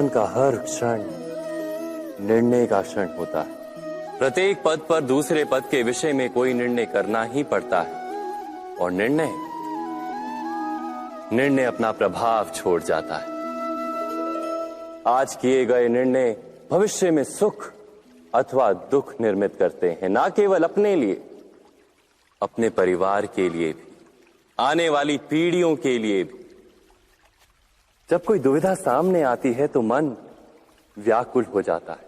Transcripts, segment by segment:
जीवन का हर क्षण निर्णय का क्षण होता है। प्रत्येक पद पर दूसरे पद के विषय में कोई निर्णय करना ही पड़ता है और निर्णय अपना प्रभाव छोड़ जाता है। आज किए गए निर्णय भविष्य में सुख अथवा दुख निर्मित करते हैं, ना केवल अपने लिए, अपने परिवार के लिए भी, आने वाली पीढ़ियों के लिए भी। जब कोई दुविधा सामने आती है तो मन व्याकुल हो जाता है,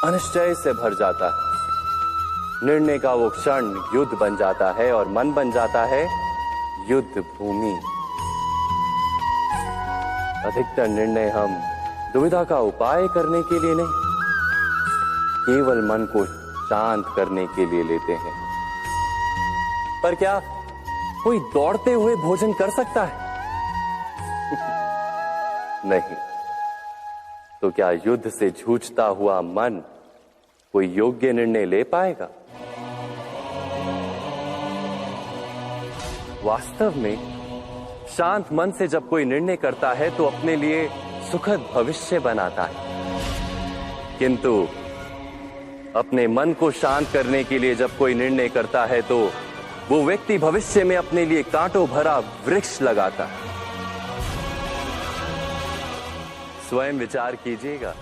अनिश्चय से भर जाता है। निर्णय का वो क्षण युद्ध बन जाता है और मन बन जाता है युद्ध भूमि। अधिकतर निर्णय हम दुविधा का उपाय करने के लिए नहीं, केवल मन को शांत करने के लिए लेते हैं। पर क्या कोई दौड़ते हुए भोजन कर सकता है? नहीं। तो क्या युद्ध से जूझता हुआ मन कोई योग्य निर्णय ले पाएगा? वास्तव में शांत मन से जब कोई निर्णय करता है तो अपने लिए सुखद भविष्य बनाता है, किंतु अपने मन को शांत करने के लिए जब कोई निर्णय करता है तो वो व्यक्ति भविष्य में अपने लिए कांटों भरा वृक्ष लगाता है। स्वयं विचार कीजिएगा।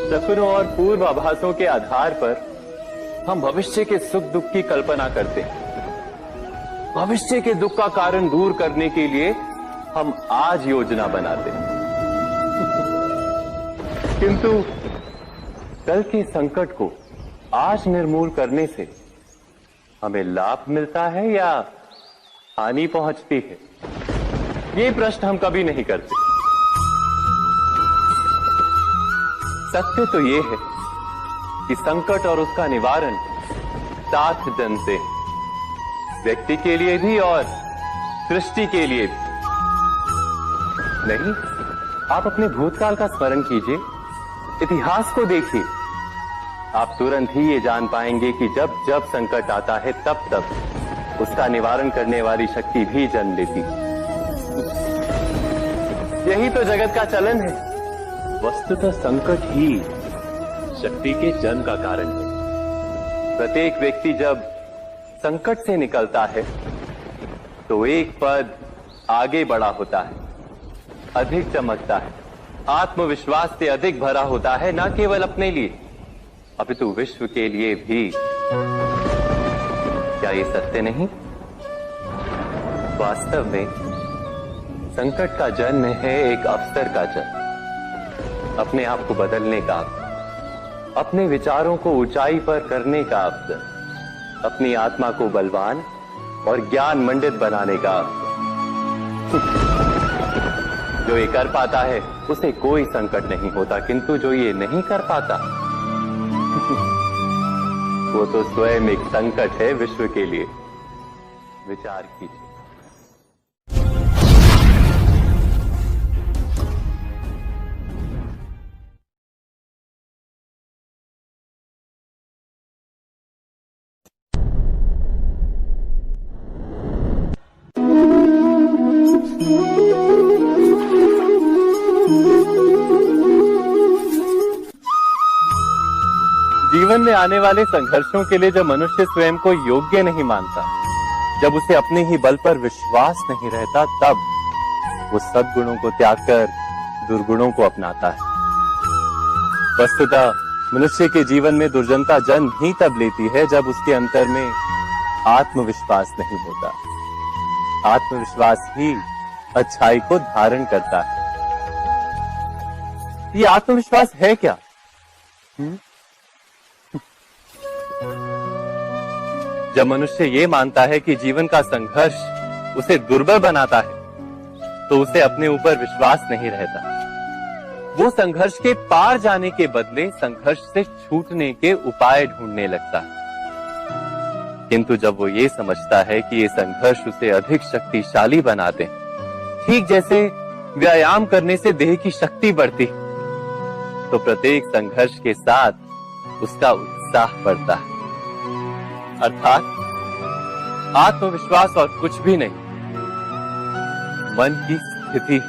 सपनों और पूर्वाभासों के आधार पर हम भविष्य के सुख दुख की कल्पना करते हैं। भविष्य के दुख का कारण दूर करने के लिए हम आज योजना बनाते हैं, किंतु कल के संकट को आज निर्मूल करने से हमें लाभ मिलता है या हानि पहुंचती है, ये प्रश्न हम कभी नहीं करते। सत्य तो ये है कि संकट और उसका निवारण साथ जन से, व्यक्ति के लिए भी और सृष्टि के लिए भी। नहीं, आप अपने भूतकाल का स्मरण कीजिए, इतिहास को देखिए। आप तुरंत ही ये जान पाएंगे कि जब जब संकट आता है तब तब उसका निवारण करने वाली शक्ति भी जन्म लेती है। यही तो जगत का चलन है। वस्तुतः संकट ही शक्ति के जन्म का कारण है। प्रत्येक व्यक्ति जब संकट से निकलता है तो एक पद आगे बढ़ा होता है, अधिक चमकता है, आत्मविश्वास से अधिक भरा होता है, न केवल अपने लिए अपितु विश्व के लिए भी। क्या ये सत्य नहीं? वास्तव में संकट का जन्म है एक अवसर का जन्म, अपने आप को बदलने का अवसर, अपने विचारों को ऊंचाई पर करने का अवसर, अपनी आत्मा को बलवान और ज्ञान मंडित बनाने का अवसर। जो ये कर पाता है उसे कोई संकट नहीं होता, किंतु जो ये नहीं कर पाता वो तो स्वयं एक संकट है विश्व के लिए। विचार कीजिए। जीवन में आने वाले संघर्षों के लिए जब मनुष्य स्वयं को योग्य नहीं मानता, जब उसे अपने ही बल पर विश्वास नहीं रहता, तब वो सद्गुणों को त्याग कर दुर्गुणों को अपनाता है। वस्तुतः मनुष्य के जीवन में दुर्जनता जन्म ही तब लेती है जब उसके अंतर में आत्मविश्वास नहीं होता। आत्मविश्वास ही अच्छाई को धारण करता है। ये आत्मविश्वास है क्या? जब मनुष्य ये मानता है कि जीवन का संघर्ष उसे दुर्बल बनाता है, तो उसे अपने ऊपर विश्वास नहीं रहता। वो संघर्ष के पार जाने के बदले संघर्ष से छूटने के उपाय ढूंढने लगता है। किंतु जब वो ये समझता है कि ये संघर्ष उसे अधिक शक्तिशाली बनाते हैं, ठीक जैसे व्यायाम करने से देह की शक्ति बढ़ती, तो प्रत्येक संघर्ष के साथ उसका उत्साह बढ़ता है। अर्थात आत्मविश्वास और कुछ भी नहीं, मन की स्थिति,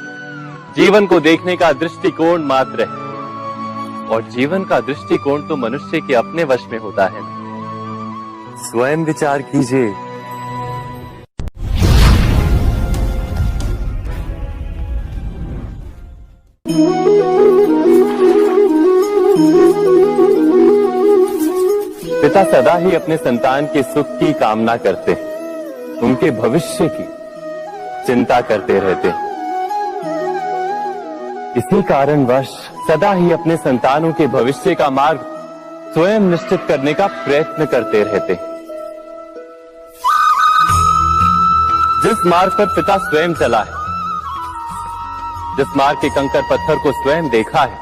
जीवन को देखने का दृष्टिकोण मात्र है। और जीवन का दृष्टिकोण तो मनुष्य के अपने वश में होता है। स्वयं विचार कीजिए। पिता सदा ही अपने संतान के सुख की कामना करते हैं, उनके भविष्य की चिंता करते रहते हैं। इसी कारणवश सदा ही अपने संतानों के भविष्य का मार्ग स्वयं निश्चित करने का प्रयत्न करते रहते हैं। जिस मार्ग पर पिता स्वयं चला है, जिस मार्ग के कंकर पत्थर को स्वयं देखा है,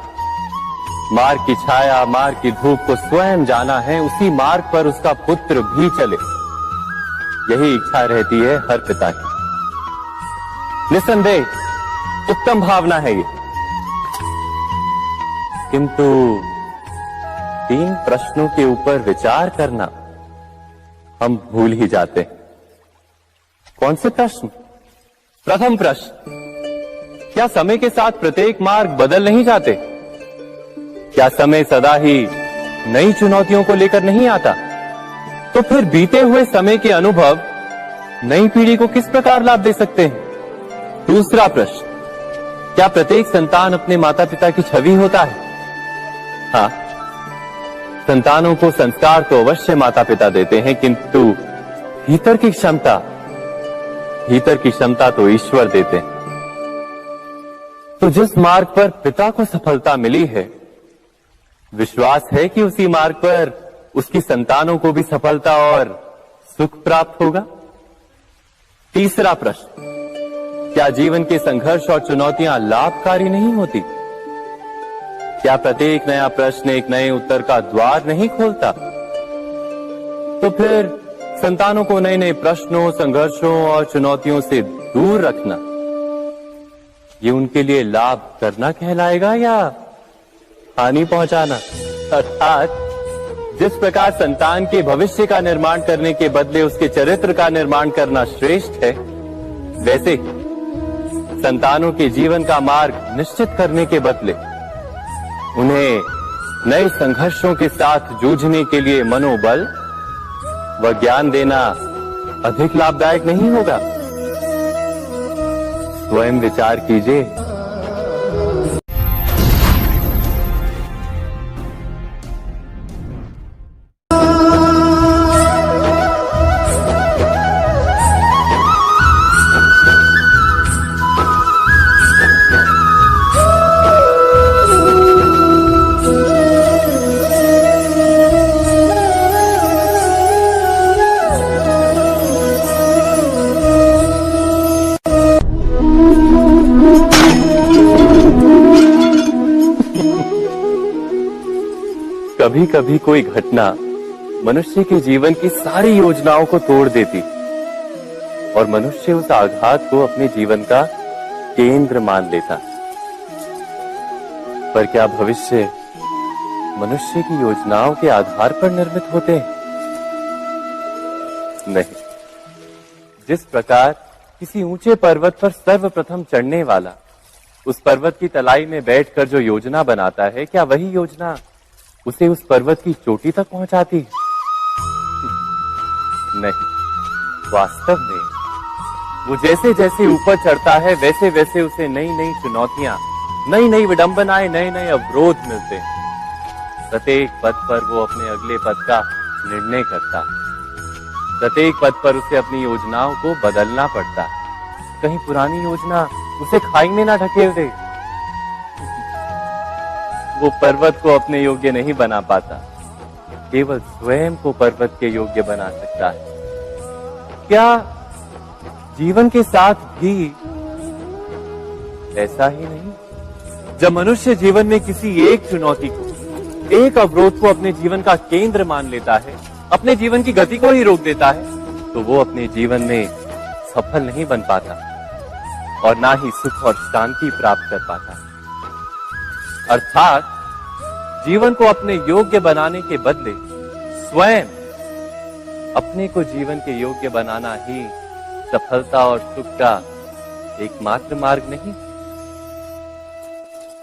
मार्ग की छाया, मार्ग की धूप को स्वयं जाना है, उसी मार्ग पर उसका पुत्र भी चले, यही इच्छा रहती है हर पिता की। निसंदेह उत्तम भावना है ये, किंतु 3 प्रश्नों के ऊपर विचार करना हम भूल ही जाते हैं। कौन से प्रश्न? प्रथम प्रश्न, क्या समय के साथ प्रत्येक मार्ग बदल नहीं जाते? क्या समय सदा ही नई चुनौतियों को लेकर नहीं आता? तो फिर बीते हुए समय के अनुभव नई पीढ़ी को किस प्रकार लाभ दे सकते हैं? दूसरा प्रश्न, क्या प्रत्येक संतान अपने माता पिता की छवि होता है? हाँ, संतानों को संस्कार तो अवश्य माता पिता देते हैं, किंतु भीतर की क्षमता तो ईश्वर देते हैं। तो जिस मार्ग पर पिता को सफलता मिली है, विश्वास है कि उसी मार्ग पर उसकी संतानों को भी सफलता और सुख प्राप्त होगा। तीसरा प्रश्न, क्या जीवन के संघर्ष और चुनौतियां लाभकारी नहीं होती? क्या प्रत्येक नया प्रश्न एक नए उत्तर का द्वार नहीं खोलता? तो फिर संतानों को नए नए प्रश्नों, संघर्षों और चुनौतियों से दूर रखना, ये उनके लिए लाभ करना कहलाएगा या हानि पहुंचाना? अर्थात जिस प्रकार संतान के भविष्य का निर्माण करने के बदले उसके चरित्र का निर्माण करना श्रेष्ठ है, वैसे ही संतानों के जीवन का मार्ग निश्चित करने के बदले उन्हें नए संघर्षों के साथ जूझने के लिए मनोबल व ज्ञान देना अधिक लाभदायक नहीं होगा? स्वयं विचार कीजिए। कभी कभी कोई घटना मनुष्य के जीवन की सारी योजनाओं को तोड़ देती और मनुष्य उस आघात को अपने जीवन का केंद्र मान लेता। पर क्या भविष्य मनुष्य की योजनाओं के आधार पर निर्मित होते हैं? नहीं। जिस प्रकार किसी ऊंचे पर्वत पर सर्वप्रथम चढ़ने वाला उस पर्वत की तलाई में बैठकर जो योजना बनाता है, क्या वही योजना उसे उस पर्वत की चोटी तक पहुंचाती? नहीं। वास्तव में वो जैसे जैसे ऊपर चढ़ता है, वैसे वैसे उसे नई नई चुनौतियां, नई नई विडंबनाएं, नए नए अवरोध मिलते हैं। प्रत्येक पद पर वो अपने अगले पद का निर्णय करता है। प्रत्येक पद पर उसे अपनी योजनाओं को बदलना पड़ता है। कहीं पुरानी योजना उसे खाई में ना ढकेल दे। वो पर्वत को अपने योग्य नहीं बना पाता, केवल स्वयं को पर्वत के योग्य बना सकता है। क्या जीवन के साथ भी ऐसा ही नहीं? जब मनुष्य जीवन में किसी एक चुनौती को, एक अवरोध को अपने जीवन का केंद्र मान लेता है, अपने जीवन की गति को ही रोक देता है, तो वो अपने जीवन में सफल नहीं बन पाता और ना ही सुख और शांति प्राप्त कर पाता। अर्थात जीवन को अपने योग्य बनाने के बदले स्वयं अपने को जीवन के योग्य बनाना ही सफलता और सुख का एकमात्र मार्ग नहीं।